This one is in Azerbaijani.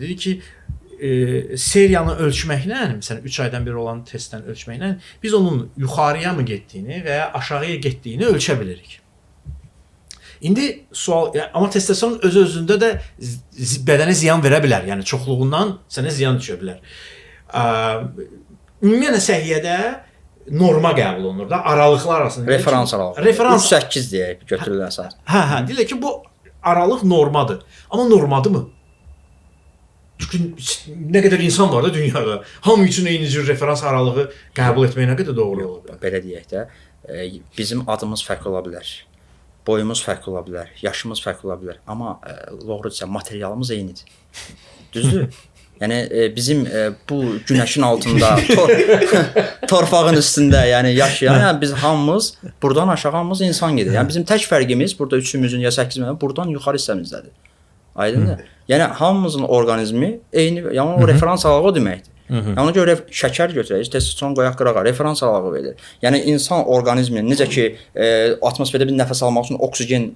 Dedi ki, seriyanı ölçməklə, məsələn 3 aydan bir olan testdən ölçməklə biz onun yuxarıya mı getdiyini və ya aşağıya getdiyini ölçə bilirik. İndi sual, amma testosteron öz-özündə də bədənə ziyan verə bilər. Yəni çoxluğundan sənə ziyan düşə bilər. Ümumiyyətlə səhiyyədə norma qəbul olunur da, aralıqlar arasında. Referans aralığı. 3-8 deyək, götürülür əsas. Hə, deyirlər ki, bu aralıq normadır. Amma normadırmı? Çünki nə qədər insan var da dünyada. Hamı üçün eyni cür referans aralığı qəbul etmək nə qədər doğru ola bilər? Belə deyək də, bizim adımız fərqli ola bilər. Boyumuz fərqli ola bilər, yaşımız fərqli ola bilər. Amma doğruca materialımız eynidir. Düzdür? Yəni bizim bu günəşin altında, torpağın üstündə, yəni yaşayan, yəni biz hamımız burdan aşağı hamımız insan gedir. Yəni bizim tək fərqimiz burada üçümüzün ya 8-imizin buradan yuxarı hissəmizdədir. Aydındır? Yəni hamımızın orqanizmi eyni, yəni o referans aralığı o deməkdir. Yəni ona görə şəkər götürək, testosteron qoyaq qırağa, referans aralığı verilir. Yəni insan orqanizmi necə ki atmosferdə bir nəfəs almaq üçün oksigen